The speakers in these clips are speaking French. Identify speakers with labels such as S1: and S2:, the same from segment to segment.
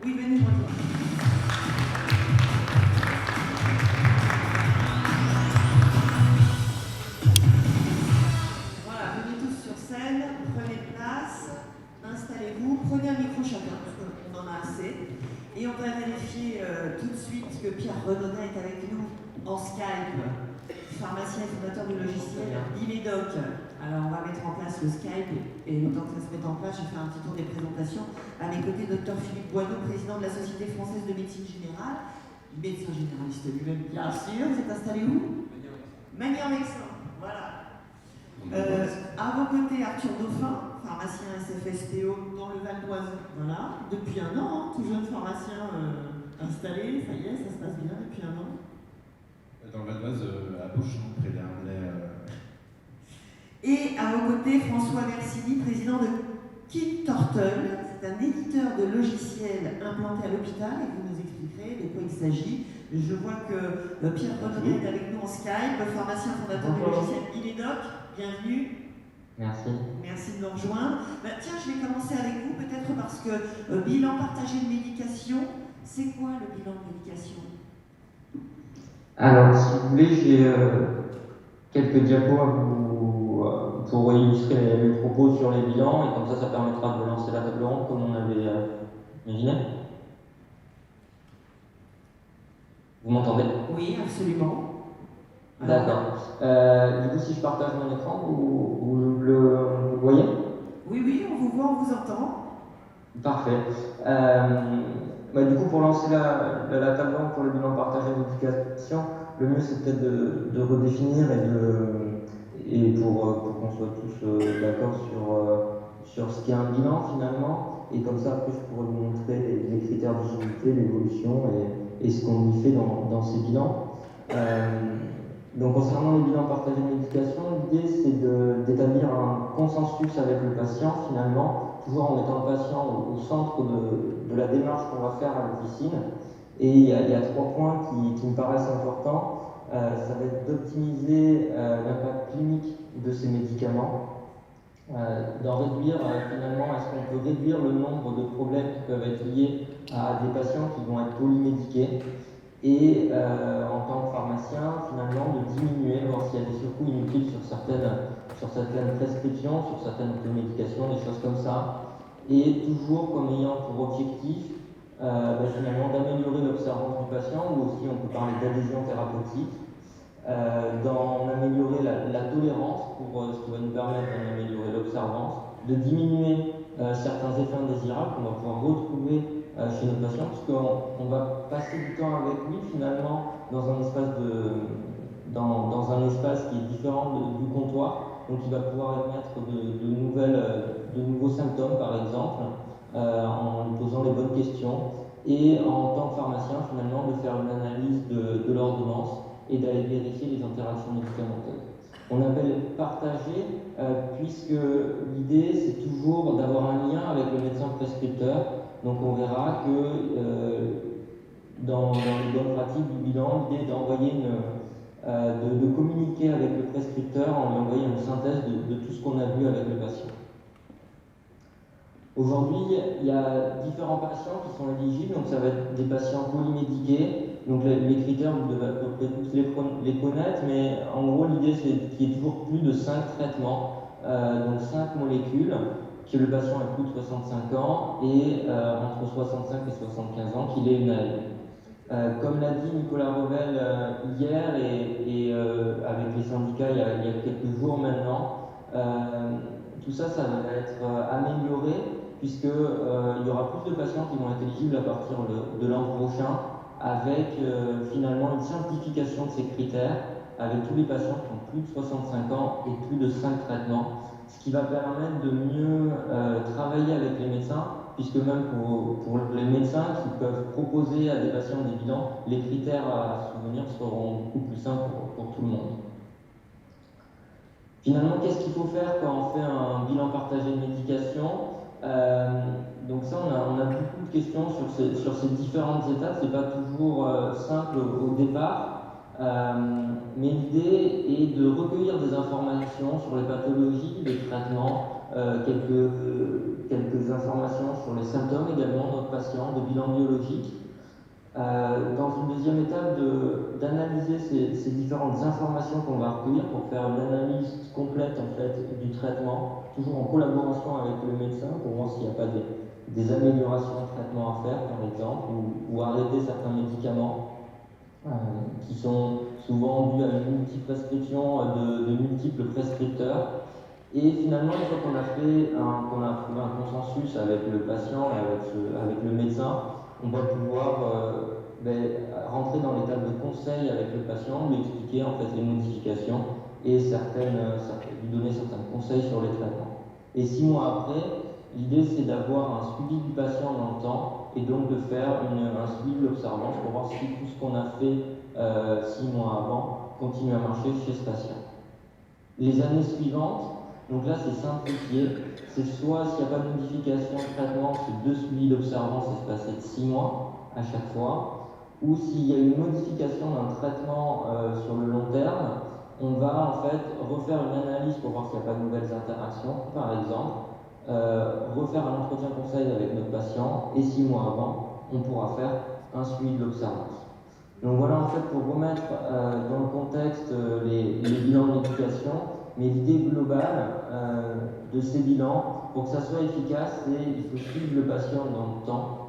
S1: Oui, venez, moi. Voilà, venez tous sur scène, prenez place, installez-vous, prenez un micro chacun, parce qu'on en a assez. Et on va vérifier tout de suite que Pierre Renaudet est avec nous en Skype, pharmacien et fondateur du logiciel Bimedoc. Alors on va mettre en place le Skype et le temps que ça se mette en place, je vais faire un petit tour des présentations. À mes côtés, Dr Philippe Boineau, président de la Société française de médecine générale, médecin généraliste lui-même, bien sûr. Vous êtes installé où? Magny-en-Vexin, voilà. À vos côtés, Arthur Dauphin, pharmacien SFSTO dans le Val d'Oise. Voilà, depuis un an, hein, tout jeune pharmacien installé, ça y est, ça se passe bien depuis un an.
S2: Dans le Val d'Oise, à Bouche, près d'Ernay.
S1: Et à vos côtés, François Versini, président de KidTurtle. C'est un éditeur de logiciels implanté à l'hôpital et vous nous expliquerez de quoi il s'agit. Je vois que Pierre Renaudet est avec nous en Skype, pharmacien fondateur du logiciel Bimedoc. Bienvenue.
S3: Merci.
S1: Merci de nous rejoindre. Tiens, je vais commencer avec vous peut-être parce que bilan partagé de médication, c'est quoi le bilan de médication?
S3: Alors, si vous voulez, j'ai quelques diapos à vous, pour illustrer mes propos sur les bilans, et comme ça permettra de lancer la table ronde comme on avait imaginé. Vous m'entendez?
S1: Oui, absolument.
S3: D'accord. Du coup, si je partage mon écran, vous le voyez?
S1: Oui, on vous voit, on vous entend.
S3: Parfait. Du coup, pour lancer la table ronde pour le bilan partagé d'éducation, le mieux c'est peut-être de redéfinir et pour qu'on soit tous d'accord sur ce qu'est un bilan finalement, et comme ça après je pourrais vous montrer les critères d'utilité, l'évolution et ce qu'on y fait dans ces bilans. Donc concernant les bilans partagés de médication, l'idée c'est d'établir un consensus avec le patient finalement, toujours en mettant le patient au centre de la démarche qu'on va faire à l'officine. Et il y a 3 points qui me paraissent importants. Ça va être d'optimiser l'impact clinique de ces médicaments, d'en réduire finalement, est-ce qu'on peut réduire le nombre de problèmes qui peuvent être liés à des patients qui vont être polymédiqués, et en tant que pharmacien finalement de diminuer, voir s'il y a des surcoûts inutiles sur certaines prescriptions, sur certaines médications, des choses comme ça, et toujours comme ayant pour objectif finalement d'améliorer l'observance du patient, ou aussi on peut parler d'adhésion thérapeutique, d'en améliorer la tolérance pour ce qui va nous permettre d'en améliorer l'observance, de diminuer certains effets indésirables qu'on va pouvoir retrouver chez nos patients, puisqu'on va passer du temps avec lui finalement dans un espace qui est différent du comptoir, donc il va pouvoir émettre de nouveaux symptômes par exemple, en lui posant les bonnes questions, et en tant que pharmacien finalement de faire une analyse de l'ordonnance et d'aller vérifier les interactions médicamenteuses. On appelle partager puisque l'idée c'est toujours d'avoir un lien avec le médecin prescripteur. Donc on verra que dans les bonnes pratiques du bilan, l'idée est de communiquer avec le prescripteur en lui envoyant une synthèse de tout ce qu'on a vu avec le patient. Aujourd'hui, il y a différents patients qui sont éligibles, donc ça va être des patients polymédiqués. Donc les critères, vous devez à peu près tous les connaître, mais en gros l'idée c'est qu'il y ait toujours plus de 5 traitements, donc 5 molécules, que le patient ait plus de 65 ans et entre 65 et 75 ans qu'il ait une ALD. Comme l'a dit Nicolas Revel hier et avec les syndicats il y a quelques jours maintenant, tout ça va être amélioré, puisqu'il y aura plus de patients qui vont être éligibles à partir de l'an prochain, avec finalement une simplification de ces critères, avec tous les patients qui ont plus de 65 ans et plus de 5 traitements, ce qui va permettre de mieux travailler avec les médecins, puisque même pour les médecins qui peuvent proposer à des patients des bilans, les critères à souvenir seront beaucoup plus simples pour tout le monde. Finalement, qu'est-ce qu'il faut faire quand on fait un bilan partagé de médication? Donc ça, on a beaucoup de questions sur ces différentes étapes. C'est pas toujours simple au départ, mais l'idée est de recueillir des informations sur les pathologies, les traitements, quelques quelques informations sur les symptômes également de notre patient, de bilan biologique. Dans une deuxième étape, d'analyser ces différentes informations qu'on va recueillir pour faire une analyse complète en fait, du traitement, toujours en collaboration avec le médecin pour voir s'il n'y a pas des améliorations de traitement à faire, par exemple, ou arrêter certains médicaments qui sont souvent dus à une multiprescription de multiples prescripteurs. Et finalement, une fois qu'on a trouvé un consensus avec le patient et avec le médecin, on va pouvoir rentrer dans l'étape de conseil avec le patient, lui expliquer en fait les modifications et lui donner certains conseils sur les traitements. Et 6 mois après, l'idée c'est d'avoir un suivi du patient dans le temps et donc de faire un suivi de l'observance pour voir si tout ce qu'on a fait 6 mois avant continue à marcher chez ce patient. Les années suivantes, donc là c'est simplifié, c'est soit s'il n'y a pas de modification de traitement, c'est 2 suivis d'observance espacés de 6 mois à chaque fois, ou s'il y a une modification d'un traitement sur le long terme, on va en fait refaire une analyse pour voir s'il n'y a pas de nouvelles interactions, par exemple, refaire un entretien conseil avec notre patient, et 6 mois avant, on pourra faire un suivi de l'observance. Donc voilà en fait pour remettre dans le contexte les bilans de médication, mais l'idée globale de ces bilans, pour que ça soit efficace, c'est qu'il faut suivre le patient dans le temps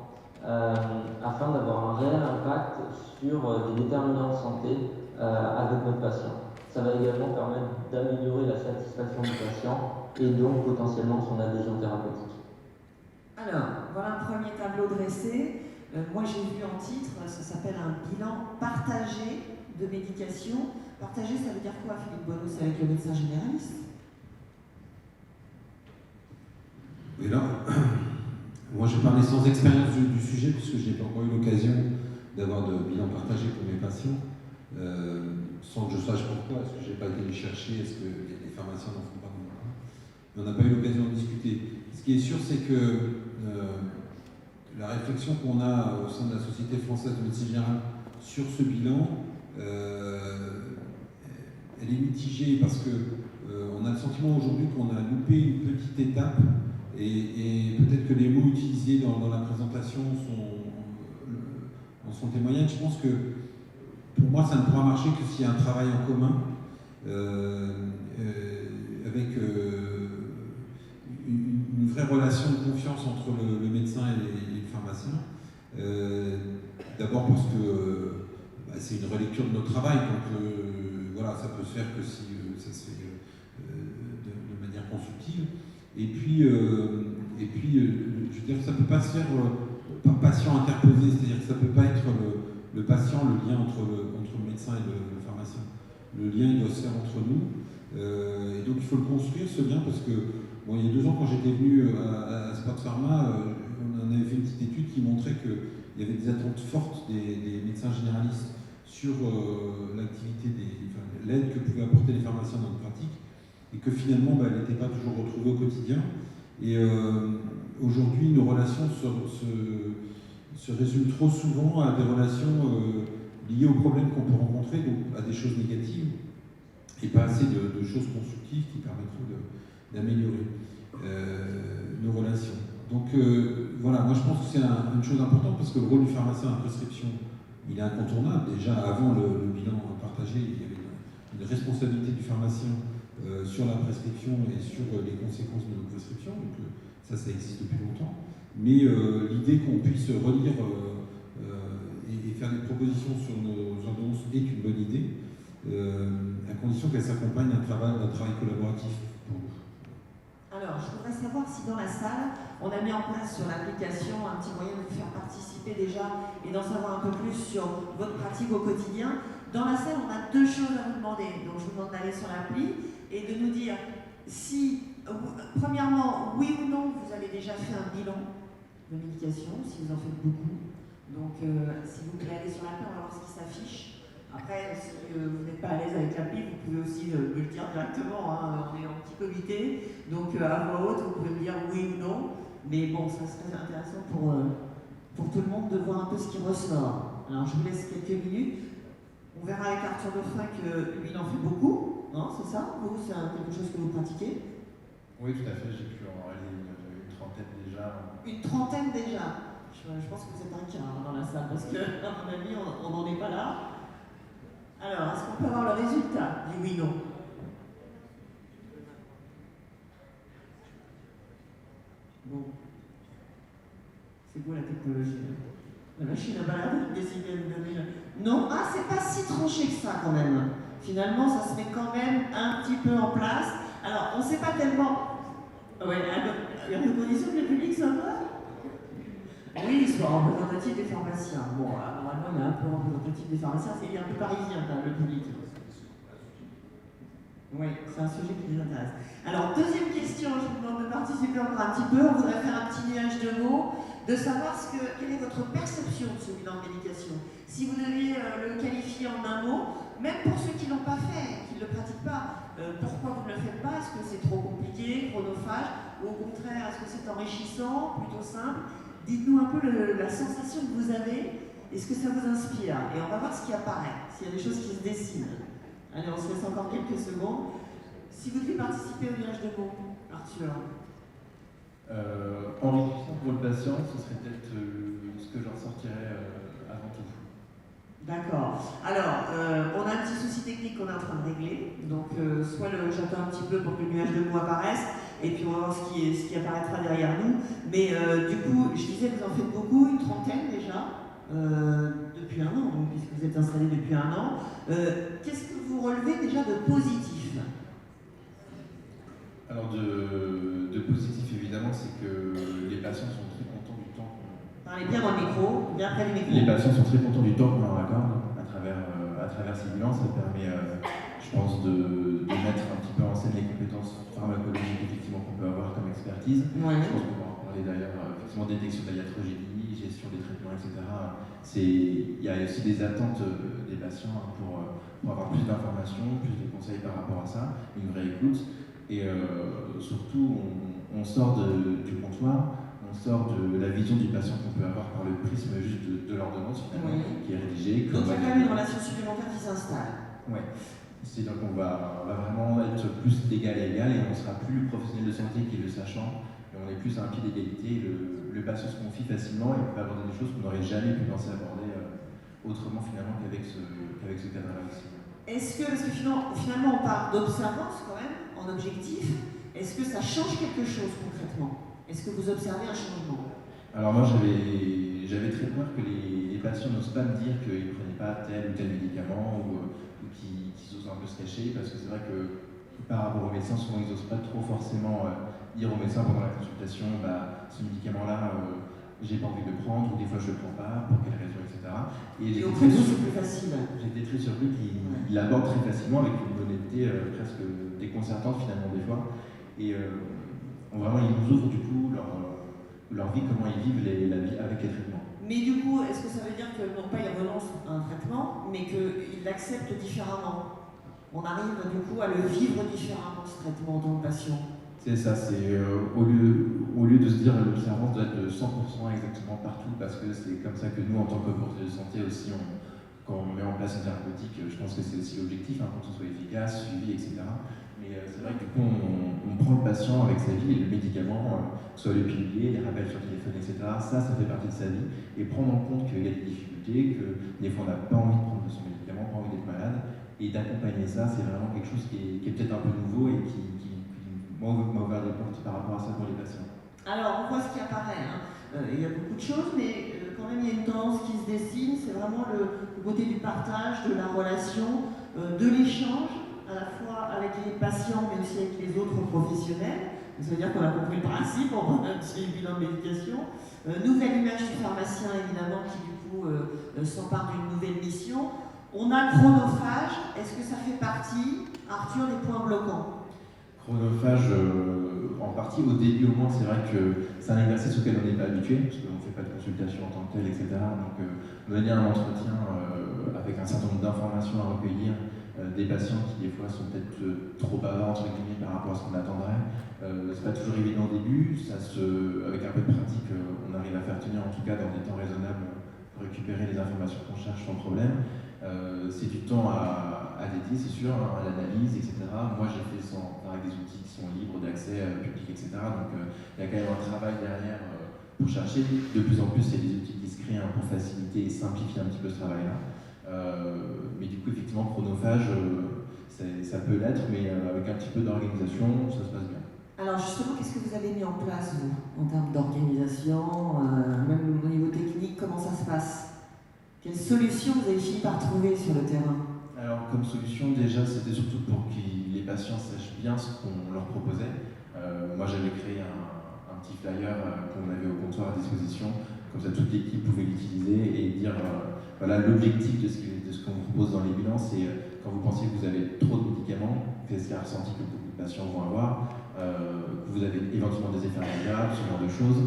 S3: afin d'avoir un réel impact sur des déterminants de santé avec notre patient. Ça va également permettre d'améliorer la satisfaction du patient et donc potentiellement son adhésion thérapeutique.
S1: Alors, voilà un premier tableau dressé. Moi j'ai vu en titre, ça s'appelle un bilan partagé de médication. Partagé, ça veut dire quoi, Philippe Bonneau? C'est avec le médecin généraliste?
S2: Et là, moi je parlais sans expérience du sujet, puisque je n'ai pas encore eu l'occasion d'avoir de bilan partagé pour mes patients, sans que je sache pourquoi, est-ce que je n'ai pas été les chercher, est-ce que les pharmaciens n'en font pas non plus. Mais on n'a pas eu l'occasion de discuter. Ce qui est sûr, c'est que la réflexion qu'on a au sein de la Société française de médecine générale sur ce bilan, elle est mitigée parce que on a le sentiment aujourd'hui qu'on a loupé une petite étape et peut-être que les mots utilisés dans la présentation en sont témoignages. Je pense que pour moi ça ne pourra marcher que s'il y a un travail en commun avec une vraie relation de confiance entre le médecin et le pharmacien. D'abord parce que c'est une relecture de notre travail, donc voilà, ça peut se faire que si ça se fait de manière constructive. Et puis, je veux dire, ça ne peut pas se faire par patient interposé, c'est-à-dire que ça ne peut pas être le patient, le lien entre le médecin et le pharmacien. Le lien, il doit se faire entre nous. Et donc, il faut le construire, ce lien, parce que bon, il y a 2 ans, quand j'étais venu à Spot Pharma, on avait fait une petite étude qui montrait qu'il y avait des attentes fortes des médecins généralistes sur l'activité, l'aide que pouvaient apporter les pharmaciens dans notre pratique, et que finalement, elle n'était pas toujours retrouvée au quotidien. Et aujourd'hui, nos relations se résument trop souvent à des relations liées aux problèmes qu'on peut rencontrer, donc à des choses négatives, et pas assez de choses constructives qui permettront d'améliorer nos relations. Donc voilà, moi je pense que c'est une chose importante parce que le rôle du pharmacien en prescription, il est incontournable. Déjà avant le bilan partagé, il y avait une responsabilité du pharmacien sur la prescription et sur les conséquences de nos prescriptions. Donc ça existe depuis longtemps. Mais l'idée qu'on puisse relire et faire des propositions sur nos ordonnances est une bonne idée, à condition qu'elle s'accompagne d'un travail collaboratif pour nous.
S1: Alors, je voudrais savoir si dans la salle, on a mis en place sur l'application un petit moyen de vous faire participer déjà et d'en savoir un peu plus sur votre pratique au quotidien. Dans la salle, on a 2 choses à vous demander. Donc, je vous demande d'aller sur l'appli et de nous dire si, premièrement, oui ou non, vous avez déjà fait un bilan de médication, si vous en faites beaucoup. Donc, s'il vous plaît, allez sur l'appli, on va voir ce qui s'affiche. Après, si vous n'êtes pas à l'aise avec l'appli, vous pouvez aussi me le dire directement, hein, on est en petit comité, donc à voix haute, vous pouvez me dire oui ou non, mais bon, ça serait intéressant pour tout le monde de voir un peu ce qui ressort. Alors je vous laisse quelques minutes, on verra avec Arthur Dauphin que lui il en fait beaucoup, non, c'est ça? Vous, c'est quelque chose que vous pratiquez?
S2: Oui, tout à fait, j'ai pu en réaliser une
S4: trentaine déjà.
S1: Une trentaine déjà. Je pense que vous êtes un quart dans la salle, parce que, à mon avis, on n'en est pas là. Alors, est-ce qu'on peut avoir le résultat du oui-non? Bon. C'est quoi la technologie? La machine à balade décide de donner non, ah, c'est pas si tranché que ça quand même. Finalement, ça se met quand même un petit peu en place. Alors, on ne sait pas tellement. Ouais, il y a une condition que le public soit pas. Oui, soit représentatif des pharmaciens. Bon, normalement, il y a un peu représentatif des pharmaciens, c'est un peu parisien, le public. Oui, c'est un sujet qui les intéresse. Alors, deuxième question, je vous demande de participer encore un petit peu. On voudrait faire un petit nuage de mots, de savoir quelle est votre perception de ce bilan de médication. Si vous deviez le qualifier en un mot, même pour ceux qui ne l'ont pas fait, qui ne le pratiquent pas, pourquoi vous ne le faites pas? Est-ce que c'est trop compliqué, chronophage, ou au contraire, est-ce que c'est enrichissant, plutôt simple? Dites-nous un peu la sensation que vous avez et ce que ça vous inspire. Et on va voir ce qui apparaît, s'il y a des choses qui se dessinent. Allez, on se laisse encore quelques secondes. Si vous devez participer au nuage de mots, Arthur.
S4: Enrichissant pour le patient, ce serait peut-être ce que j'en sortirais avant tout.
S1: D'accord. Alors, on a un petit souci technique qu'on est en train de régler. Donc, soit j'attends un petit peu pour que le nuage de mots apparaisse, et puis on va voir ce qui apparaîtra derrière nous. Mais du coup, je disais que vous en faites beaucoup, une trentaine déjà, depuis un an, donc, puisque vous êtes installé depuis un an. Qu'est-ce que vous relevez déjà de positif?
S4: Alors, de positif, évidemment, c'est que les patients sont très contents du temps qu'on...
S1: Parlez bien dans le micro, bien près du micro.
S4: Les patients sont très contents du temps qu'on leur accorde à travers ces bilans. Ça permet, je pense, de mettre un petit peu en scène les compétences pharmacologiques effectivement qu'on peut avoir comme expertise.
S1: Ouais.
S4: Je pense qu'on va en parler d'ailleurs, effectivement, détection de la iatrogénie, gestion des traitements, etc. Il y a aussi des attentes des patients pour avoir plus d'informations, plus de conseils par rapport à ça, une vraie écoute. Et surtout, on sort du comptoir, on sort de la vision du patient qu'on peut avoir par le prisme juste de l'ordonnance finalement, qui est rédigée.
S1: Donc il y a quand même une relation supplémentaire qui s'installe.
S4: Ouais. C'est donc on va vraiment être plus d'égal à égal et on ne sera plus le professionnel de santé qui est le sachant, et on est plus à un pied d'égalité. Le patient se confie facilement et peut aborder des choses qu'on n'aurait jamais pu penser aborder autrement finalement qu'avec ce cadre-là aussi.
S1: Est-ce que, parce que finalement on parle d'observance quand même, en objectif, est-ce que ça change quelque chose concrètement? Est-ce que vous observez un changement?
S4: Alors moi j'avais très peur que les patients n'osent pas me dire qu'ils ne prenaient pas tel ou tel médicament ou qu'ils osent un peu se cacher, parce que c'est vrai que par rapport aux médecins, souvent ils n'osent pas trop forcément dire au médecin pendant la consultation ce médicament-là j'ai pas envie de le prendre, ou des fois je le prends pas, pour quelle raison, etc.
S1: Et auprès de vous, c'est plus facile.
S4: J'étais très surpris qu'il l'aborde très facilement avec une honnêteté presque déconcertante finalement des fois. Et vraiment, ils nous ouvrent du coup leur vie, comment ils vivent la vie avec les traitements.
S1: Mais du coup, est-ce que ça veut dire que non pas ils renoncent à un traitement, mais qu'ils l'acceptent différemment? On arrive du coup à le vivre différemment, ce traitement, en tant que patient.
S4: C'est ça, c'est au lieu de se dire l'observance doit être de 100% exactement partout, parce que c'est comme ça que nous, en tant que professionnels de santé aussi, quand on met en place une thérapeutique, je pense que c'est aussi l'objectif, pour que ce soit efficace, suivi, etc. Mais c'est vrai que du coup, on prend le patient avec sa vie et le médicament, que ce soit le pilier, les rappels sur téléphone, etc. Ça fait partie de sa vie. Et prendre en compte qu'il y a des difficultés, que des fois on n'a pas envie de prendre son médicament, pas envie d'être malade, et d'accompagner ça, c'est vraiment quelque chose qui est peut-être un peu nouveau et qui m'a ouvert des portes par rapport à ça pour les patients.
S1: Alors, on voit ce qui apparaît. Il y a beaucoup de choses, mais quand même, il y a une tendance qui se dessine. C'est vraiment le côté du partage, de la relation, de l'échange, à la fois avec les patients, mais aussi avec les autres professionnels. Ça veut dire qu'on a compris le principe, on va un petit bilan de médication. Nouvelle image du pharmacien, évidemment, qui du coup s'empare d'une nouvelle mission. On a le chronophage. Est-ce que ça fait partie, Arthur, des points bloquants?
S4: Chronophage, en partie, au début au moins, c'est vrai que c'est un exercice auquel on n'est pas habitué, parce qu'on ne fait pas de consultation en tant que tel, etc. Donc, mener un entretien avec un certain nombre d'informations à recueillir, des patients qui, des fois, sont peut-être trop bavards, entre guillemets, par rapport à ce qu'on attendrait. C'est pas toujours évident au début, avec un peu de pratique, on arrive à faire tenir, en tout cas, dans des temps raisonnables, récupérer les informations qu'on cherche sans problème. C'est du temps à dédier, c'est sûr, hein, à l'analyse, etc. Moi, j'ai fait avec des outils qui sont libres d'accès public, etc. Donc, il y a quand même un travail derrière pour chercher. De plus en plus, il y a des outils qui se créent pour faciliter et simplifier un petit peu ce travail-là. Mais du coup, effectivement, chronophage, ça peut l'être, mais avec un petit peu d'organisation, ça se passe bien.
S1: Alors justement, qu'est-ce que vous avez mis en place, vous, en termes d'organisation, même au niveau technique, comment ça se passe? Quelles solutions vous avez fini par trouver sur le terrain?
S4: Alors, comme solution, déjà, c'était surtout pour que les patients sachent bien ce qu'on leur proposait. Moi, j'avais créé un petit flyer qu'on avait au comptoir à disposition, comme ça toute l'équipe pouvait l'utiliser et dire voilà, l'objectif de ce qu'on propose dans les bilans, c'est quand vous pensez que vous avez trop de médicaments, qu'est-ce qu'il y a ressenti que beaucoup de patients vont avoir, que vous avez éventuellement des effets indésirables, ce genre de choses.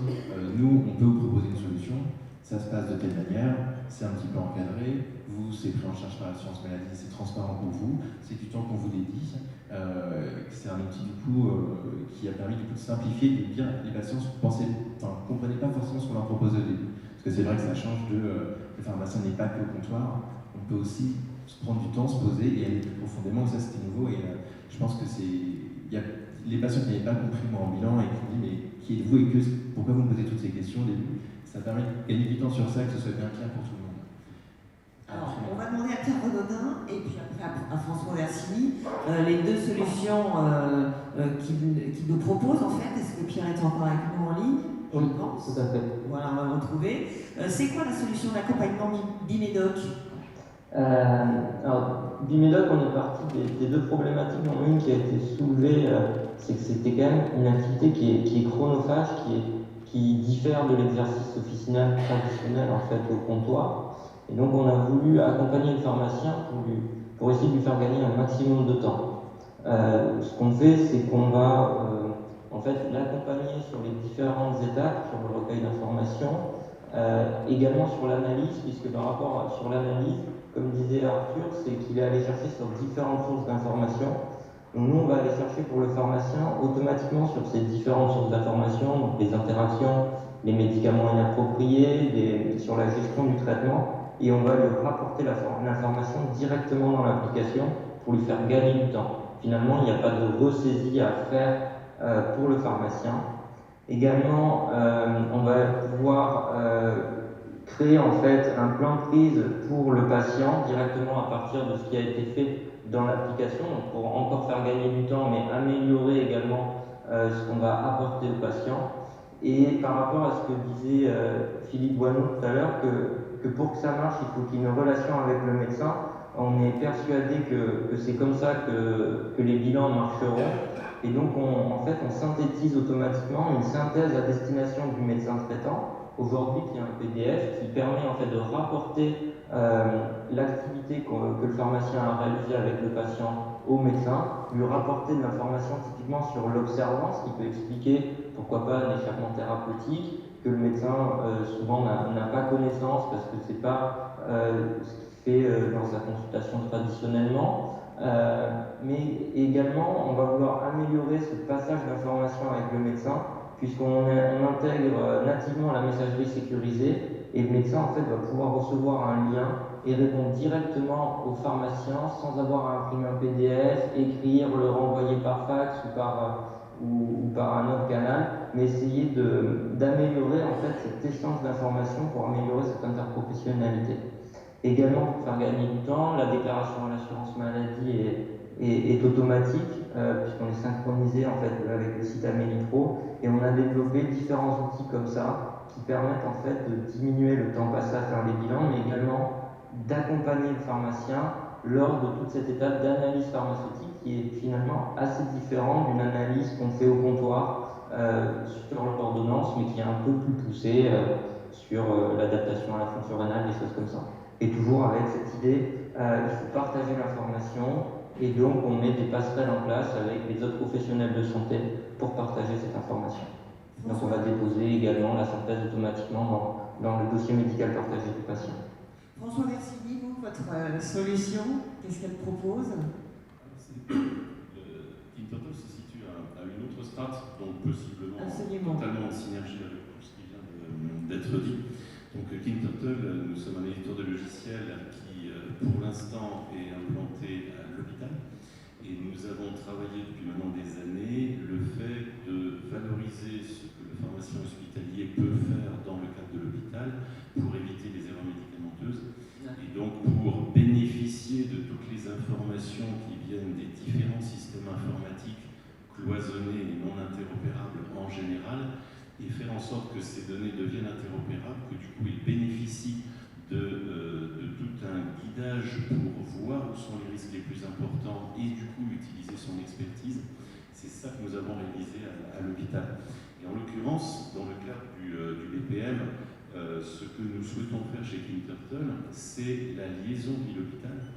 S4: Nous, on peut vous proposer une solution. Ça se passe de telle manière, c'est un petit peu encadré, c'est pris en charge par l'assurance maladie, c'est transparent pour vous, c'est du temps qu'on vous dédie. C'est un outil du coup qui a permis du coup, de simplifier, de dire les patients ne comprenaient pas forcément ce qu'on leur proposait au début. Parce que c'est vrai que ça change le pharmacien n'est pas que au comptoir, on peut aussi se prendre du temps, se poser et aller plus profondément, ça c'était nouveau et je pense que il y a les patients qui n'avaient pas compris moi en bilan et qui me disent mais qui êtes-vous et pourquoi vous me posez toutes ces questions au début. Ça permet de gagner du temps sur ça, que ce soit bien clair pour tout le monde.
S1: Alors, on va demander à Pierre Renaudin et puis après à François Versini les deux solutions qu'il nous propose en fait. Est-ce que Pierre est encore avec nous en ligne?
S3: Oui, tout à fait.
S1: Voilà, on va le retrouver. C'est quoi la solution d'accompagnement Bimédoc?
S3: Alors, Bimédoc, on est parti des deux problématiques. Une qui a été soulevée, c'est que c'était quand même une activité qui est chronophage, qui diffère de l'exercice officinal traditionnel en fait au comptoir. Et donc on a voulu accompagner le pharmacien pour essayer de lui faire gagner un maximum de temps. Ce qu'on fait, c'est qu'on va en fait l'accompagner sur les différentes étapes, sur le recueil d'informations, également sur l'analyse, puisque par rapport sur l'analyse, comme disait Arthur, c'est qu'il est allé chercher sur différentes sources d'informations. Donc nous, on va aller chercher pour le pharmacien automatiquement sur ces différentes sources d'informations, donc les interactions, les médicaments inappropriés, sur la gestion du traitement, et on va lui rapporter l'information directement dans l'application pour lui faire gagner du temps. Finalement, il n'y a pas de ressaisie à faire pour le pharmacien. Également, on va pouvoir créer en fait un plan de prise pour le patient directement à partir de ce qui a été fait dans l'application, pour encore faire gagner du temps, mais améliorer également ce qu'on va apporter au patient. Et par rapport à ce que disait Philippe Boineau tout à l'heure, que pour que ça marche, il faut qu'il y ait une relation avec le médecin. On est persuadé que c'est comme ça que les bilans marcheront. Et donc, en fait, on synthétise automatiquement une synthèse à destination du médecin traitant, aujourd'hui qui est un PDF qui permet en fait de rapporter l'activité que le pharmacien a réalisée avec le patient au médecin, lui rapporter de l'information typiquement sur l'observance qui peut expliquer pourquoi pas un échappement thérapeutique, que le médecin souvent n'a pas connaissance parce que c'est pas ce qu'il fait dans sa consultation traditionnellement. Mais également, on va vouloir améliorer ce passage d'information avec le médecin, puisqu'on intègre nativement la messagerie sécurisée, et le médecin en fait va pouvoir recevoir un lien et répondre directement au pharmacien sans avoir à imprimer un PDF, écrire, le renvoyer par fax ou par un autre canal, mais essayer d'améliorer en fait cet échange d'informations pour améliorer cette interprofessionnalité. Également, pour faire gagner du temps, la déclaration à l'assurance maladie est automatique, puisqu'on est synchronisé en fait avec le site Amélipro, et on a développé différents outils comme ça qui permettent en fait de diminuer le temps passé à faire les bilans, mais également d'accompagner le pharmacien lors de toute cette étape d'analyse pharmaceutique qui est finalement assez différente d'une analyse qu'on fait au comptoir sur l'ordonnance, mais qui est un peu plus poussée sur l'adaptation à la fonction rénale, des choses comme ça. Et toujours avec cette idée, il faut partager l'information, et donc on met des passerelles en place avec les autres professionnels de santé pour partager cette information. Donc on va déposer également la synthèse automatiquement dans le dossier médical partagé du patient.
S1: François Versini, vous, votre solution, qu'est-ce qu'elle propose?
S5: Kintoto se situe à une autre strate, donc possiblement
S1: Absolument.
S5: totalement en synergie avec tout ce qui vient d'être dit. Donc KinTurtle, nous sommes un éditeur de logiciels qui, pour l'instant, est implanté à l'hôpital. Et nous avons travaillé depuis maintenant des années le fait de valoriser ce que le pharmacien hospitalier peut faire dans le cadre de l'hôpital pour éviter les erreurs médicamenteuses et donc pour bénéficier de toutes les informations qui viennent des différents systèmes informatiques cloisonnés et non interopérables en général et faire en sorte que ces données deviennent interopérables, que du coup ils bénéficient de tout un guidage pour voir où sont les risques les plus importants et du coup utiliser son expertise. C'est ça que nous avons réalisé à l'hôpital. Et en l'occurrence, dans le cadre du BPM, ce que nous souhaitons faire chez KinTurtle, c'est la liaison ville-hôpital,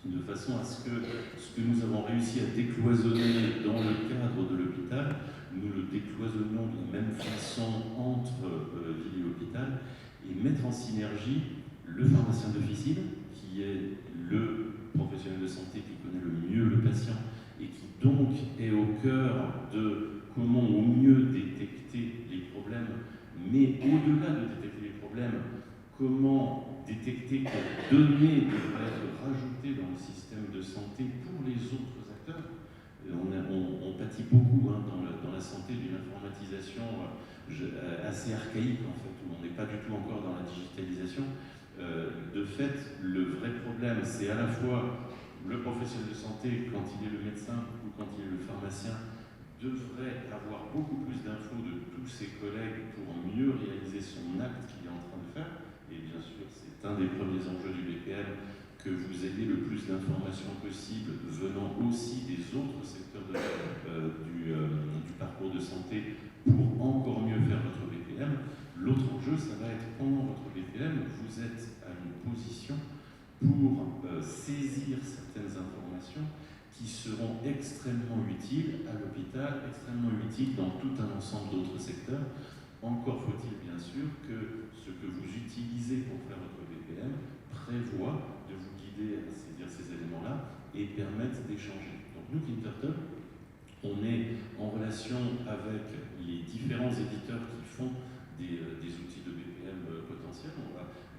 S5: de façon à ce que nous avons réussi à décloisonner dans le cadre de l'hôpital, nous le décloisonnons de la même façon entre ville et hôpital, et mettre en synergie le pharmacien d'officine, qui est le professionnel de santé qui connaît le mieux le patient et qui donc est au cœur de comment au mieux détecter les problèmes, mais au-delà de détecter les problèmes, comment détecter quelles données devraient être rajoutées dans le système de santé pour les autres acteurs. On pâtit beaucoup dans la santé d'une informatisation assez archaïque en fait, où on n'est pas du tout encore dans la digitalisation. De fait, le vrai problème, c'est à la fois le professionnel de santé, quand il est le médecin ou quand il est le pharmacien, devrait avoir beaucoup plus d'infos de tous ses collègues pour mieux réaliser son acte qu'il est en train de faire. Et bien sûr, c'est un des premiers enjeux du BPM, que vous ayez le plus d'informations possible venant aussi des autres secteurs du parcours de santé pour encore mieux faire votre BPM. L'autre enjeu, ça va être pendant votre BPM, vous êtes à une position pour saisir certaines informations qui seront extrêmement utiles à l'hôpital, extrêmement utiles dans tout un ensemble d'autres secteurs. Encore faut-il bien sûr que ce que vous utilisez pour faire votre BPM prévoit de vous guider à saisir ces éléments-là et permettre d'échanger. Donc nous, KinTurtle, on est en relation avec les différents éditeurs qui font des outils de BPM potentiels.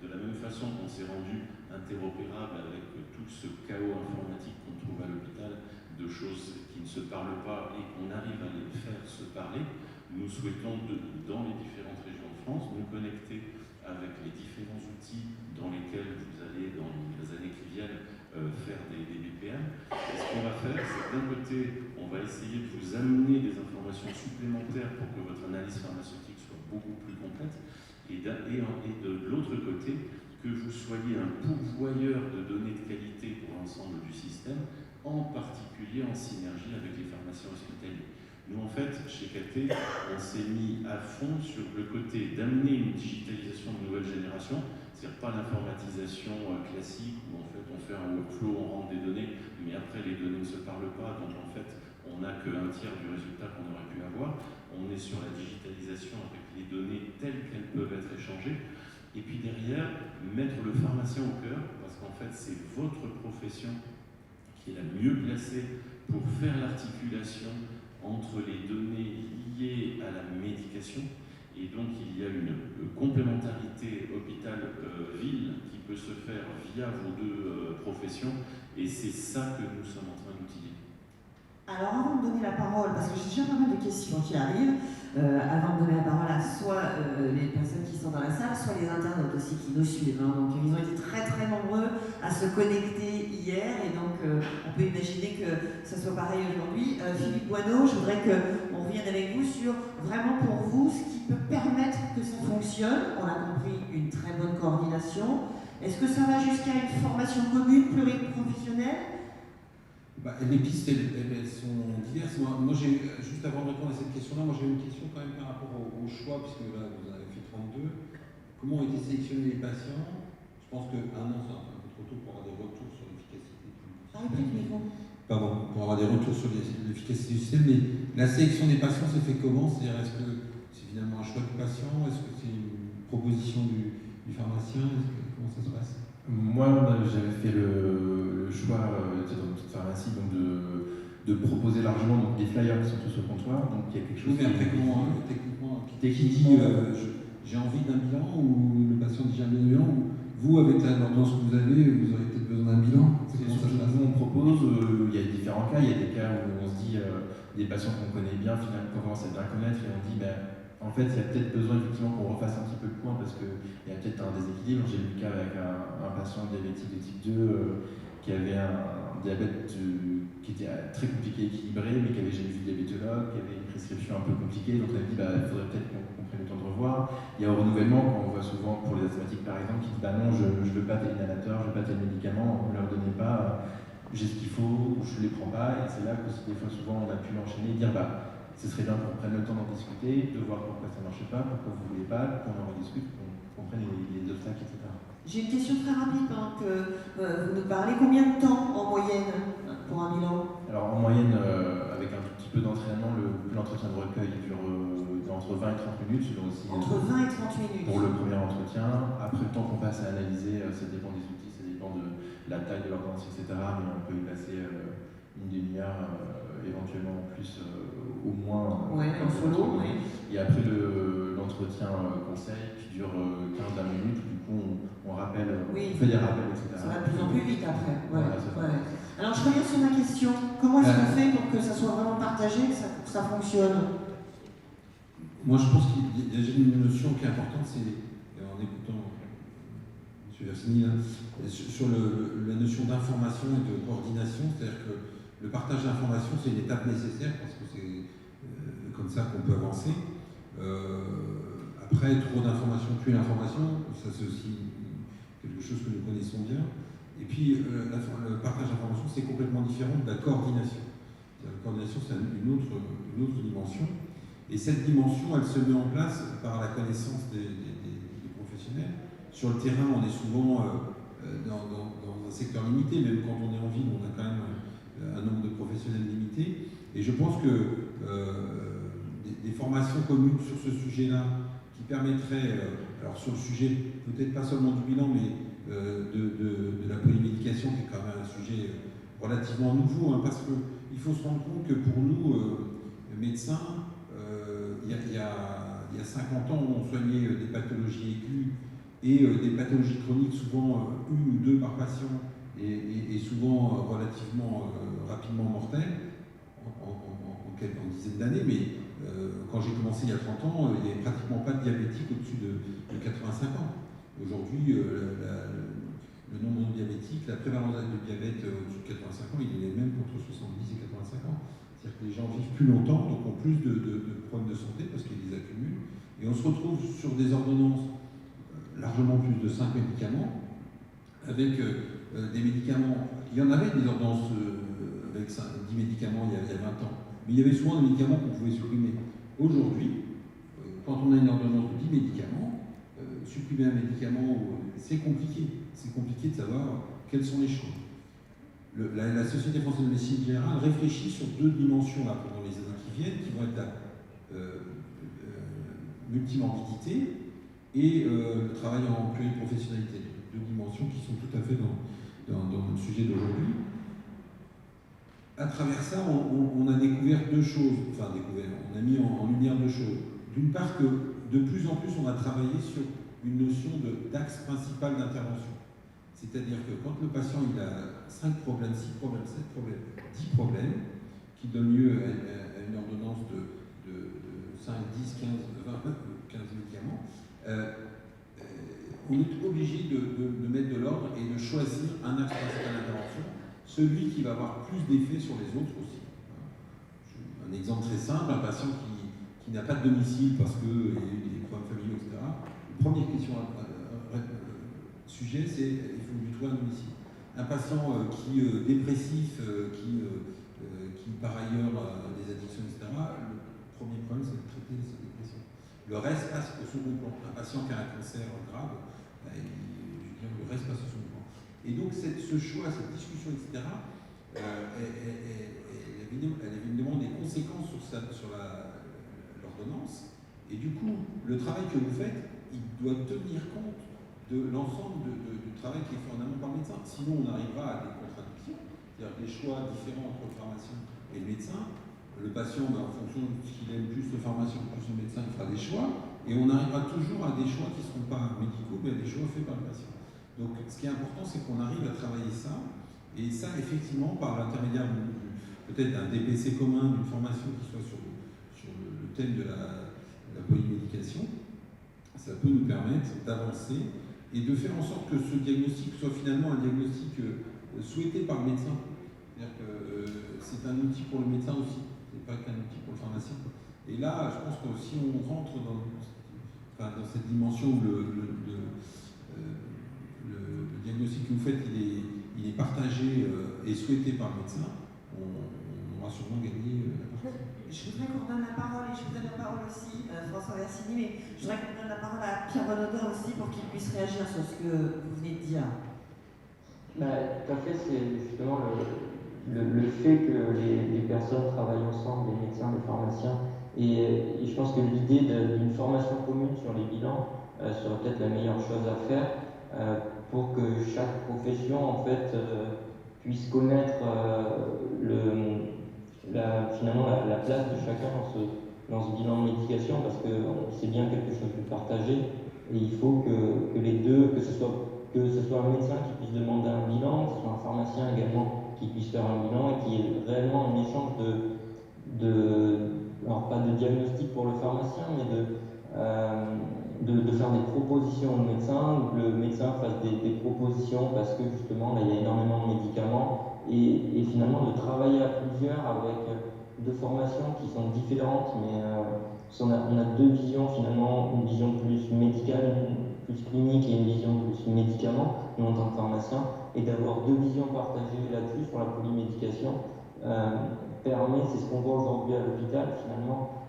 S5: De la même façon qu'on s'est rendu interopérable avec tout ce chaos informatique qu'on trouve à l'hôpital, de choses qui ne se parlent pas et qu'on arrive à les faire se parler, nous souhaitons, dans les différentes régions de France, nous connecter avec les différents outils dans lesquels vous allez, dans les années qui viennent, faire des BPM. Et ce qu'on va faire, c'est que d'un côté, on va essayer de vous amener des informations supplémentaires pour que votre analyse pharmaceutique soit beaucoup plus complète, et de l'autre côté, que vous soyez un pourvoyeur de données de qualité pour l'ensemble du système, en particulier en synergie avec les pharmaciens hospitaliers. Nous, en fait, chez KT, on s'est mis à fond sur le côté d'amener une digitalisation de nouvelle génération, c'est-à-dire pas l'informatisation classique où en fait on fait un workflow, on rentre des données, mais après les données ne se parlent pas, donc en fait on n'a qu'un tiers du résultat qu'on aurait pu avoir. On est sur la digitalisation avec les données telles qu'elles peuvent être échangées. Et puis derrière, mettre le pharmacien au cœur, parce qu'en fait c'est votre profession qui est la mieux placée pour faire l'articulation entre les données liées à la médication. Et donc il y a une complémentarité hôpital-ville qui peut se faire via vos deux professions, et c'est ça que nous sommes en train d'utiliser.
S1: Alors avant de donner la parole, parce que j'ai déjà pas mal de questions qui arrivent, avant de donner la parole à soit les personnes qui sont dans la salle, soit les internautes aussi qui nous suivent. Hein. Donc ils ont été très très nombreux à se connecter hier, et donc on peut imaginer que ça soit pareil aujourd'hui. Philippe Boineau, je voudrais qu'on revienne avec vous sur vraiment pour vous ce qui peut permettre que ça fonctionne. On a compris une très bonne coordination. Est-ce que ça va jusqu'à une formation commune, pluriprofessionnelle?
S2: Les pistes, elles sont diverses. Moi juste avant de répondre à cette question-là, moi j'ai une question quand même par rapport au choix, puisque là vous en avez fait 32. Comment ont été sélectionnés les patients? Je pense qu'un an c'est un peu trop tôt pour avoir des retours sur l'efficacité du système. Pardon, pour avoir des retours sur l'efficacité du système, mais la sélection des patients s'est fait comment? C'est-à-dire, est-ce que c'est finalement un choix du patient? Est-ce que c'est une proposition du pharmacien? Comment ça se passe?
S4: Moi, j'avais fait le choix dans toute pharmacie donc de proposer largement donc, des flyers qui sont tous au comptoir. Donc il y a quelque chose.
S2: Oui, mais après, comment techniquement, qui dit j'ai envie d'un bilan, ou le patient Vous, avec l'ordonnance que vous avez, vous aurez peut-être besoin d'un bilan.
S4: Nous, on propose, il y a différents cas. Il y a des cas où on se dit, des patients qu'on connaît bien, finalement, qu'on commence à bien connaître, et on dit, en fait, il y a peut-être besoin effectivement qu'on refasse un petit peu le point parce qu'il y a peut-être un déséquilibre. J'ai eu le cas avec un patient diabétique de type 2 qui avait un diabète qui était très compliqué, équilibré, mais qui avait jamais vu de diabétologue, qui avait une prescription un peu compliquée. Donc on a dit, il faudrait peut-être qu'on prenne le temps de revoir. Il y a au renouvellement, quand on voit souvent pour les asthmatiques par exemple, qui disent, non, je ne veux pas tel inhalateur, je ne veux pas tel médicament, on ne leur donnait pas, j'ai ce qu'il faut, ou je ne les prends pas. Et c'est là que des fois, souvent, on a pu l'enchaîner et dire, ce serait bien qu'on prenne le temps d'en discuter, de voir pourquoi ça ne marchait pas, pourquoi vous ne voulez pas, qu'on en rediscute, qu'on prenne les obstacles, etc.
S1: J'ai une question très rapide pendant que vous nous parlez. Combien de temps en moyenne pour un bilan?
S4: Alors en moyenne, avec un tout petit peu d'entraînement, l'entretien de recueil dure entre 20 et 30 minutes. Aussi,
S1: entre 20 et 30 minutes
S4: pour le premier entretien. Après, le temps qu'on passe à analyser, ça dépend des outils, ça dépend de la taille de l'ordonnance, etc. Mais on peut y passer une demi-heure, éventuellement plus, au moins.
S1: En solo, oui.
S4: Et après l'entretien conseil qui dure 15-20 minutes, du coup on rappelle, on fait des rappels, etc.
S1: Ça va de plus en plus vite après.
S4: Voilà,
S1: Alors je reviens sur ma question. Comment est-ce qu'on fait pour que ça soit vraiment partagé, que ça fonctionne?
S2: Moi je pense qu'il y a une notion qui est importante, c'est, en écoutant M. Versini, sur la notion d'information et de coordination, c'est-à-dire que le partage d'informations c'est une étape nécessaire parce que c'est comme ça qu'on peut avancer. Après, trop d'informations tue l'information, ça c'est aussi quelque chose que nous connaissons bien. Et puis, le partage d'informations, c'est complètement différent de la coordination. La coordination, c'est une autre dimension. Et cette dimension, elle se met en place par la connaissance des professionnels. Sur le terrain, on est souvent dans un secteur limité, même quand on est en ville, on a quand même un nombre de professionnels limité. Et je pense que des formations communes sur ce sujet-là, qui permettraient, alors sur le sujet, peut-être pas seulement du bilan, mais de la polymédication, qui est quand même un sujet relativement nouveau, parce qu'il faut se rendre compte que pour nous, médecins, il y a 50 ans, on soignait des pathologies aiguës et des pathologies chroniques, souvent une ou deux par patient, et souvent relativement rapidement mortelles, en dizaines d'années, mais quand j'ai commencé il y a 30 ans, il n'y avait pratiquement pas de diabétiques au-dessus de 85 ans. Aujourd'hui, le nombre de diabétiques, la prévalence du diabète au-dessus de 85 ans, il est même entre 70 et 85 ans. C'est-à-dire que les gens vivent plus longtemps, donc ont plus de problèmes de santé parce qu'ils les accumulent. Et on se retrouve sur des ordonnances largement plus de 5 médicaments, avec des médicaments. Il y en avait des ordonnances avec 10 médicaments il y a 20 ans, mais il y avait souvent des médicaments qu'on pouvait supprimer. Aujourd'hui, quand on a une ordonnance de 10 médicaments, supprimer un médicament, c'est compliqué. C'est compliqué de savoir quels sont les choix. La Société française de médecine générale réfléchit sur deux dimensions là, pendant les années qui viennent, qui vont être la multimorbidité et le travail en pluriprofessionnalité. Deux dimensions qui sont tout à fait dans notre sujet d'aujourd'hui. À travers ça, on a découvert deux choses, on a mis en lumière deux choses. D'une part que de plus en plus on a travaillé sur une notion d'axe principal d'intervention. C'est-à-dire que quand le patient il a 5 problèmes, 6 problèmes, 7 problèmes, 10 problèmes, qui donnent lieu à une ordonnance de 5, 10, 15, 20, 15 médicaments, on est obligé de mettre de l'ordre et de choisir un axe principal d'intervention, celui qui va avoir plus d'effet sur les autres aussi. Un exemple très simple, un patient qui n'a pas de domicile parce qu'il y a eu des problèmes familiaux, etc. La première question sujet, c'est il faut lui trouver un domicile. Un patient qui dépressif, qui par ailleurs a des addictions, etc. Le premier problème, c'est de traiter sa dépression. Le reste passe au second plan. Un patient qui a un cancer grave, le reste passe au second plan. Et donc ce choix, cette discussion, etc., elle avait évidemment des conséquences sur l'ordonnance. Et du coup, le travail que vous faites, il doit tenir compte de l'ensemble du travail qui est fait en amont par le médecin. Sinon, on arrivera à des contradictions, c'est-à-dire des choix différents entre le pharmacien et le médecin. Le patient, en fonction de ce qu'il aime, plus le pharmacien, plus le médecin, il fera des choix. Et on arrivera toujours à des choix qui ne seront pas médicaux, mais à des choix faits par le patient. Donc ce qui est important, c'est qu'on arrive à travailler ça, et ça, effectivement, par l'intermédiaire peut-être d'un DPC commun, d'une formation qui soit sur le thème de la polymédication, ça peut nous permettre d'avancer et de faire en sorte que ce diagnostic soit finalement un diagnostic souhaité par le médecin. C'est-à-dire que c'est un outil pour le médecin aussi, c'est pas qu'un outil pour le pharmacien. Et là, je pense que si on rentre dans cette dimension où le diagnostic que vous faites, il est partagé et souhaité par le médecin, on aura sûrement gagné la partie.
S1: Je voudrais qu'on donne la parole, et je vous donne la parole aussi, François Versini, mais je voudrais qu'on donne la parole à Pierre Renaudin aussi pour qu'il puisse réagir sur ce que vous venez de dire.
S3: Tout à fait, c'est justement le fait que les personnes travaillent ensemble, les médecins, les pharmaciens, et je pense que l'idée d'une formation commune sur les bilans serait peut-être la meilleure chose à faire pour que chaque profession en fait puisse connaître finalement la place de chacun dans ce bilan de médication, parce que c'est bien quelque chose de partagé, et il faut que les deux, que ce soit un médecin qui puisse demander un bilan, que ce soit un pharmacien également qui puisse faire un bilan, et qu'il y ait réellement un échange alors pas de diagnostic pour le pharmacien, mais de faire des propositions au médecin, que le médecin fasse des propositions, parce que justement là, il y a énormément de médicaments, et finalement de travailler à plusieurs avec deux formations qui sont différentes, mais on a deux visions finalement, une vision plus médicale, plus clinique, et une vision plus médicament, nous en tant que pharmacien, et d'avoir deux visions partagées là-dessus sur la polymédication permet, c'est ce qu'on voit aujourd'hui à l'hôpital finalement,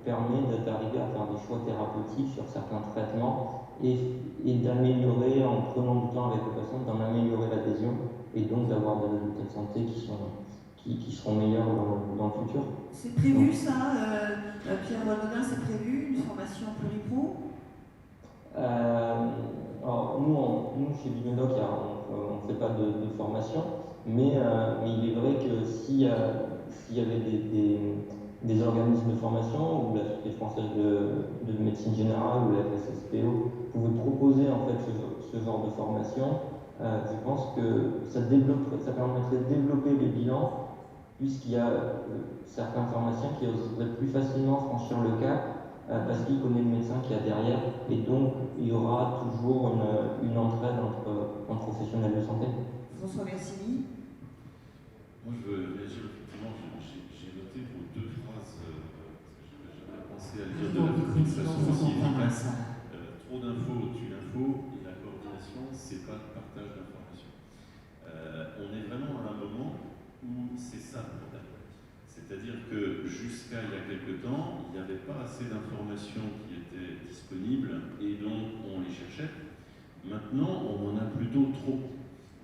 S3: permet d'arriver à faire des choix thérapeutiques sur certains traitements et d'améliorer, en prenant du temps avec le patient, d'en améliorer l'adhésion, et donc d'avoir des résultats de santé qui seront meilleurs dans le futur.
S1: C'est prévu ça, Pierre Renaudin, c'est prévu, une formation pluripro?
S3: Alors nous chez Bimedoc, on ne fait pas de formation, mais il est vrai que s'il y avait des organismes de formation, ou la Société française de médecine générale, ou la FSSPO, pouvaient proposer en fait ce genre de formation, je pense que ça permettrait de développer les bilans, puisqu'il y a certains pharmaciens qui oseraient plus facilement franchir le cap, parce qu'ils connaissent le médecin qu'il y a derrière, et donc il y aura toujours une entraide entre professionnels de santé.
S1: François Versini.
S5: Moi, je veux réagir effectivement. J'ai noté vos deux phrases, parce que je n'avais jamais pensé à le dire de façon aussi efficace. Trop d'infos tue l'info, et la coordination, c'est pas le partage d'informations. On est vraiment à un moment où c'est ça le problème. C'est-à-dire que jusqu'à il y a quelque temps, il n'y avait pas assez d'informations qui étaient disponibles, et donc on les cherchait. Maintenant, on en a plutôt trop,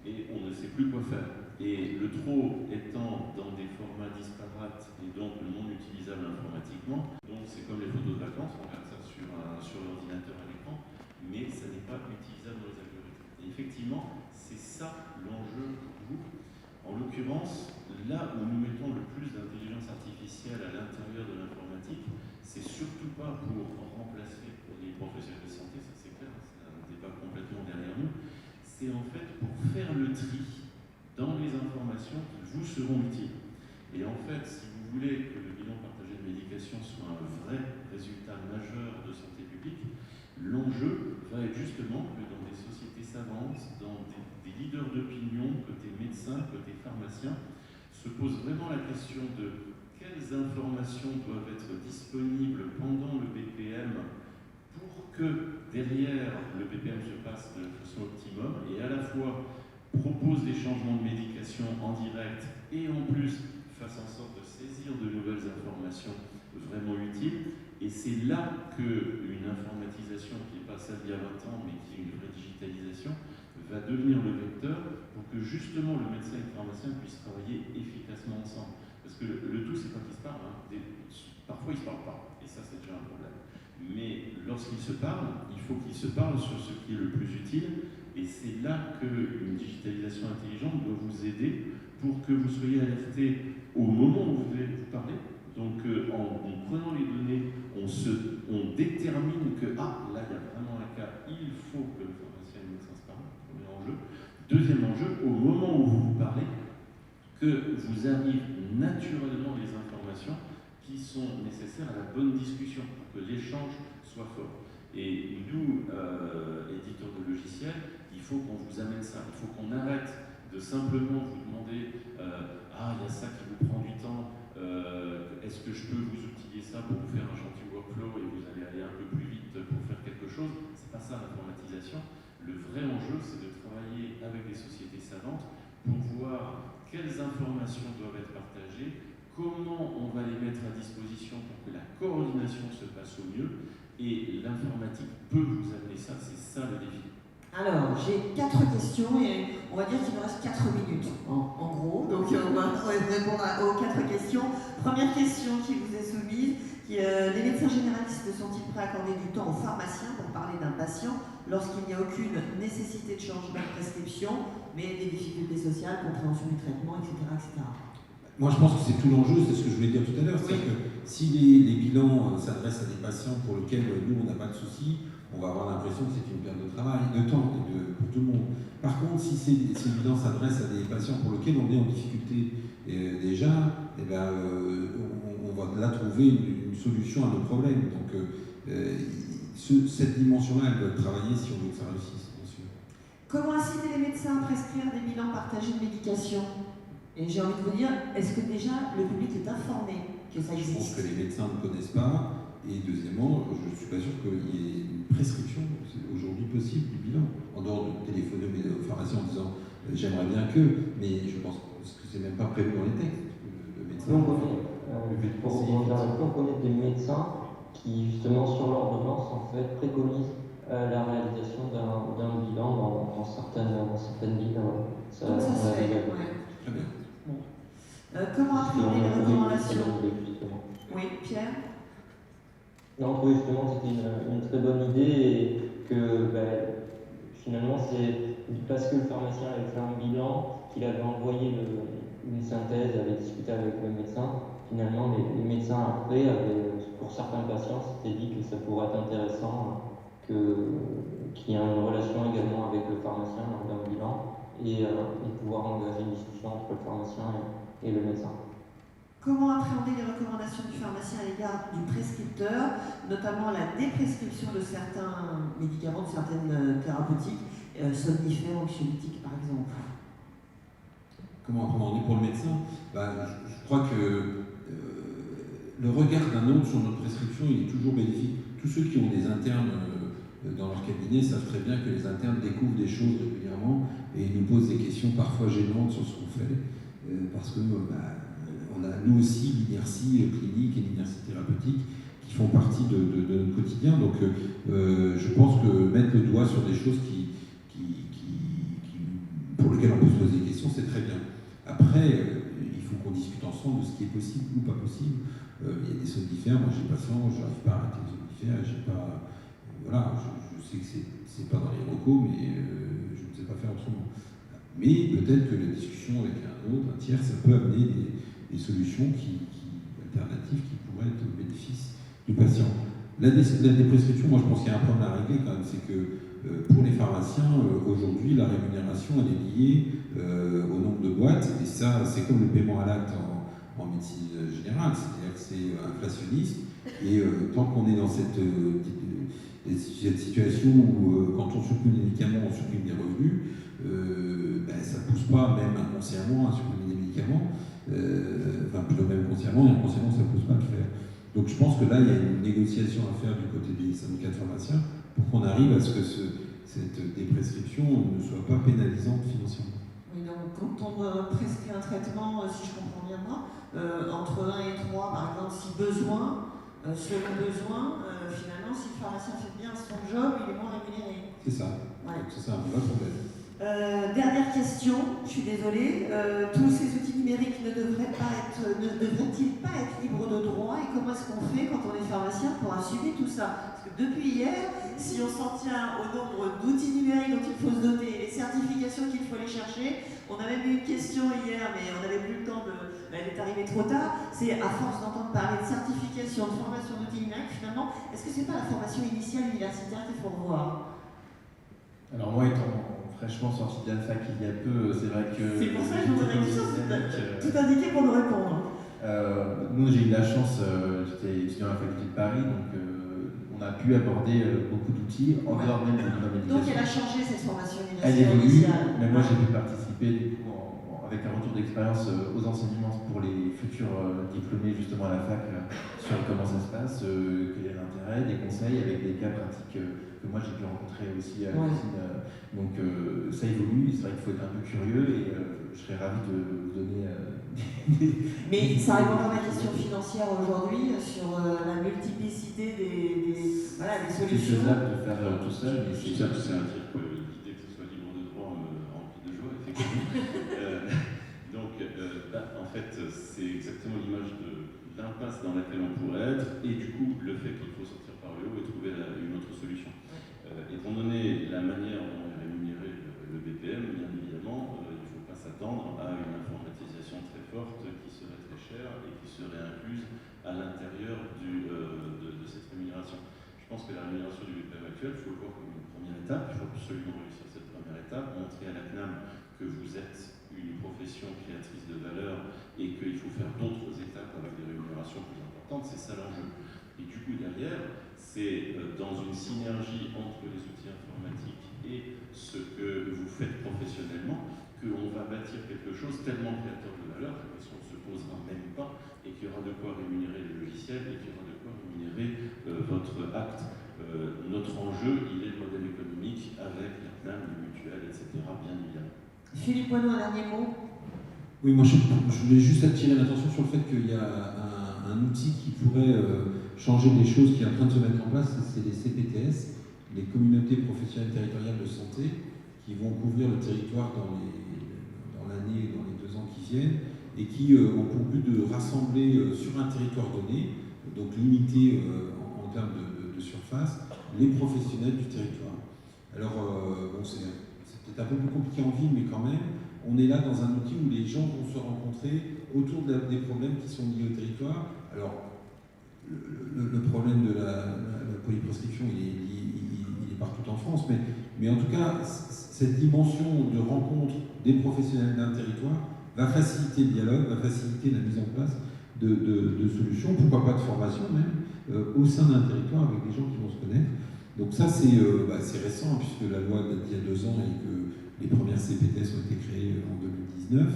S5: et on ne sait plus quoi faire. Et le trop étant dans des formats disparates et donc non utilisables informatiquement, donc c'est comme les photos de vacances, on regarde ça sur l'ordinateur à l'écran, mais ça n'est pas utilisable dans les algorithmes. Et effectivement, c'est ça l'enjeu pour vous. En l'occurrence, là où nous mettons le plus d'intelligence artificielle à l'intérieur de l'informatique, c'est surtout pas pour remplacer les professionnels de santé, ça c'est clair, c'est un débat complètement derrière nous, c'est en fait pour faire le tri dans les informations qui vous seront utiles. Et en fait, si vous voulez que le bilan partagé de médication soit un vrai résultat majeur de santé publique, l'enjeu va être justement que dans des sociétés savantes, dans des leaders d'opinion, côté médecins, côté pharmaciens, se pose vraiment la question de quelles informations doivent être disponibles pendant le BPM pour que derrière le BPM se passe de façon optimum, et à la fois propose des changements de médication en direct, et en plus fasse en sorte de saisir de nouvelles informations vraiment utiles. Et c'est là qu'une informatisation qui n'est pas celle d'il y a 20 ans, mais qui est une vraie digitalisation, va devenir le vecteur pour que justement le médecin et le pharmacien puissent travailler efficacement ensemble. Parce que le tout, c'est pas qu'ils se parlent. Parfois, ils ne se parlent pas, et ça, c'est déjà un problème. Mais lorsqu'ils se parlent, il faut qu'ils se parlent sur ce qui est le plus utile. Et c'est là qu'une digitalisation intelligente doit vous aider pour que vous soyez alerté au moment où vous voulez vous parler. Donc en prenant les données, on détermine que là il y a vraiment un cas, il faut que le pharmacien et le médecin se parlent. Deuxième enjeu, au moment où vous parlez, que vous arrivent naturellement les informations qui sont nécessaires à la bonne discussion, pour que l'échange soit fort. Et nous, éditeurs de logiciels, il faut qu'on vous amène ça. Il faut qu'on arrête de simplement vous demander ah, il y a ça qui vous prend du temps, est-ce que je peux vous outiller ça pour vous faire un gentil workflow et vous allez aller un peu plus vite pour faire quelque chose. C'est pas ça l'informatisation. Le vrai enjeu, c'est de travailler avec des sociétés savantes pour voir quelles informations doivent être partagées, comment on va les mettre à disposition pour que la coordination se passe au mieux, et l'informatique peut vous amener ça, c'est ça le défi.
S1: Alors, j'ai 4 questions et on va dire qu'il nous reste 4 minutes en gros, donc on va répondre aux 4 questions. Première question qui vous est soumise, les médecins généralistes sont-ils prêts à accorder du temps aux pharmaciens pour parler d'un patient lorsqu'il n'y a aucune nécessité de changement de prescription, mais des difficultés sociales, compréhension du traitement, etc. etc.
S2: Moi, je pense que c'est tout l'enjeu, c'est ce que je voulais dire tout à l'heure.
S1: Oui.
S2: C'est que si les bilans s'adressent à des patients pour lesquels nous, on n'a pas de soucis, on va avoir l'impression que c'est une perte de travail, de temps pour tout le monde. Par contre, si ces bilans s'adressent à des patients pour lesquels on est en difficulté déjà, eh ben, on va là trouver une solution à nos problèmes. Donc, cette dimension-là, elle doit travailler si on veut que ça réussisse, bien sûr.
S1: Comment inciter les médecins à prescrire des bilans partagés de médication? Et j'ai envie de vous dire, est-ce que déjà le public est informé que ça existe?
S2: Je pense que les médecins ne connaissent pas. Et deuxièmement, je ne suis pas sûr qu'il y ait une prescription aujourd'hui possible du bilan, en dehors de téléphoner aux pharmaciens en disant j'aimerais bien que, mais je pense que c'est même pas prévu dans les textes. Le médecin.
S3: Pour rebondir là-dessus, on connaît des médecins qui, justement, sur l'ordonnance, en fait, préconisent la réalisation d'un bilan dans certaines villes.
S1: Ça se fait, ouais.
S2: Très bien.
S1: Bon. Comment appréhender les recommandations?
S3: Justement.
S1: Oui, Pierre?
S3: Non, oui, justement, c'était une très bonne idée et que finalement, c'est parce que le pharmacien avait fait un bilan, qu'il avait envoyé une synthèse, avait discuté avec le médecin. Finalement, les médecins après, pour certains patients, s'étaient dit que ça pourrait être intéressant qu'il y ait une relation également avec le pharmacien lors d'un bilan et pouvoir engager une discussion entre le pharmacien et le médecin.
S1: Comment appréhender les recommandations du pharmacien à l'égard du prescripteur, notamment la déprescription de certains médicaments, de certaines thérapeutiques, somnifères, anxiolytiques par exemple?
S2: Comment appréhender pour le médecin? Je crois que le regard d'un autre sur notre prescription, il est toujours bénéfique. Tous ceux qui ont des internes dans leur cabinet savent très bien que les internes découvrent des choses régulièrement et nous posent des questions parfois gênantes sur ce qu'on fait, parce que on a nous aussi l'inertie clinique et l'inertie thérapeutique qui font partie de notre quotidien. Donc je pense que mettre le doigt sur des choses pour lesquelles on peut se poser des questions, c'est très bien. Après, il faut qu'on discute ensemble de ce qui est possible ou pas possible. Il y a des somnifères, moi j'ai pas ça, je n'arrive pas à arrêter les somnifères, j'ai pas... Voilà, je sais que c'est pas dans les recos, mais je ne sais pas faire autrement. Mais peut-être que la discussion avec un tiers, ça peut amener des solutions alternatives qui pourraient être au bénéfice du patient. La déprescription, moi je pense qu'il y a un problème à régler quand même, c'est que pour les pharmaciens, aujourd'hui, la rémunération elle est liée au nombre de boîtes, et ça, c'est comme le paiement à l'acte en médecine générale, c'est-à-dire que c'est inflationniste, et tant qu'on est dans cette situation où quand on supprime des médicaments, on supprime des revenus, ça ne pousse pas, même inconsciemment, à supprimer des médicaments, plutôt même consciemment, et inconsciemment, ça ne pousse pas à le faire. Donc je pense que là, il y a une négociation à faire du côté des syndicats de pharmaciens pour qu'on arrive à ce que cette déprescription ne soit pas pénalisante financièrement.
S1: Oui, donc quand on prescrit un traitement, si je comprends bien moi, entre 1 et 3, par exemple, si besoin, selon besoin, finalement, si le pharmacien fait bien son job, il est moins rémunéré.
S2: C'est ça.
S1: Ouais.
S2: Donc c'est un vrai problème.
S1: Dernière question, je suis désolée. Tous ces outils numériques ne devraient-ils pas être libres de droit, et comment est-ce qu'on fait quand on est pharmacien pour assumer tout ça? Parce que depuis hier, si on s'en tient au nombre d'outils numériques dont il faut se doter, les certifications qu'il faut aller chercher, on a même eu une question hier, mais on n'avait plus le temps elle est arrivée trop tard, c'est à force d'entendre parler de certification, de formation d'outils numériques, finalement, est-ce que c'est pas la formation initiale universitaire qu'il faut revoir?
S4: Alors moi, étant fraîchement sorti de la fac il y a peu, c'est vrai que...
S1: C'est pour ça que je vous aurais tout indiqué pour nous répondre.
S4: Nous, j'ai eu la chance, j'étais étudiant à la faculté de Paris, donc on a pu aborder beaucoup d'outils en dehors même de l'éducation.
S1: Donc elle a changé cette formation
S4: Elle
S1: universitaire
S4: évolue,
S1: initiale.
S4: mais moi j'ai pu participer du coup avec un retour d'expérience aux enseignements pour les futurs diplômés justement à la fac sur comment ça se passe, quel est l'intérêt, des conseils avec des cas pratiques que moi j'ai pu rencontrer aussi à l'usine. Donc ça évolue, c'est vrai qu'il faut être un peu curieux et je serais ravi de vous donner
S1: Mais ça répond à la question financière aujourd'hui sur la multiplicité des solutions.
S4: C'est faisable de faire tout seul, mais c'est
S5: à dire que l'idée que ce soit libre de droit me remplit de joie, effectivement. Donc, en fait, c'est exactement l'image de l'impasse dans laquelle on pourrait être, et du coup, le fait qu'il faut sortir par le haut et trouver une autre solution. Étant donné la manière dont est rémunéré le BPM, bien évidemment, il ne faut pas s'attendre à une informatisation très forte qui serait très chère et qui serait incluse à l'intérieur de cette rémunération. Je pense que la rémunération du BPM actuel, il faut le voir comme une première étape. Il faut absolument réussir cette première étape, montrer à la CNAM que vous êtes une profession créatrice de valeur et qu'il faut faire d'autres étapes avec des rémunérations plus importantes. C'est ça l'enjeu. Et du coup, derrière, c'est dans une synergie entre les outils informatiques et ce que vous faites professionnellement qu'on va bâtir quelque chose tellement créateur de valeur que la question ne se posera même pas et qu'il y aura de quoi rémunérer les logiciels et qu'il y aura de quoi rémunérer votre acte. Notre enjeu, il est le modèle économique avec la CNAM, les mutuelles, etc., bien évidemment.
S1: Philippe Poineau, un dernier mot.
S2: Oui, moi je voulais juste attirer l'attention sur le fait qu'il y a un outil qui pourrait changer des choses, qui est en train de se mettre en place, c'est les CPTS, les communautés professionnelles territoriales de santé, qui vont couvrir le territoire dans l'année et dans les 2 ans qui viennent, et qui ont pour but de rassembler sur un territoire donné, donc limité en termes de surface, les professionnels du territoire. Alors, bon, c'est peut-être un peu plus compliqué en ville, mais quand même, on est là dans un outil où les gens vont se rencontrer autour des problèmes qui sont liés au territoire. Alors, le problème de la polyprescription, il est partout en France, mais en tout cas, cette dimension de rencontre des professionnels d'un territoire va faciliter le dialogue, va faciliter la mise en place de solutions, pourquoi pas de formation même, au sein d'un territoire avec des gens qui vont se connaître. Donc ça, c'est récent, puisque la loi date d'il y a 2 ans et que les premières CPTS ont été créées en 2019,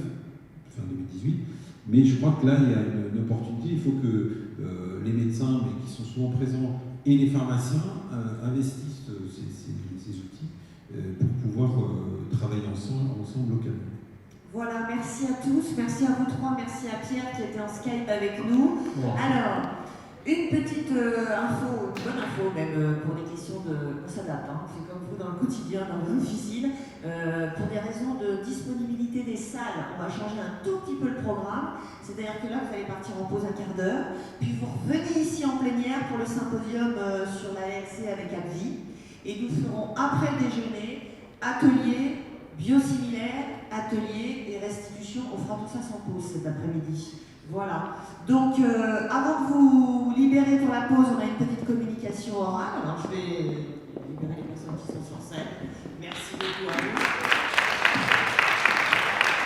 S2: fin 2018. Mais je crois que là, il y a une opportunité. Il faut que les médecins, mais qui sont souvent présents, et les pharmaciens investissent ces outils pour pouvoir travailler ensemble localement.
S1: Voilà, merci à tous, merci à vous 3, merci à Pierre qui était en Skype avec nous. Alors, une petite info, une bonne info même, pour les questions on s'adapte, on fait comme vous dans le quotidien, dans vos officines. Pour des raisons de disponibilité des salles, on va changer un tout petit peu le programme. C'est-à-dire que là, vous allez partir en pause un quart d'heure, puis vous revenez ici en plénière pour le symposium sur la LC avec AbbVie. Et nous ferons, après le déjeuner, atelier biosimilaire, atelier et restitution. On fera tout ça sans pause cet après-midi. Voilà. Donc, avant de vous libérer pour la pause, on a une petite communication orale. Alors, je vais libérer les personnes qui sont sur scène. Merci beaucoup à vous.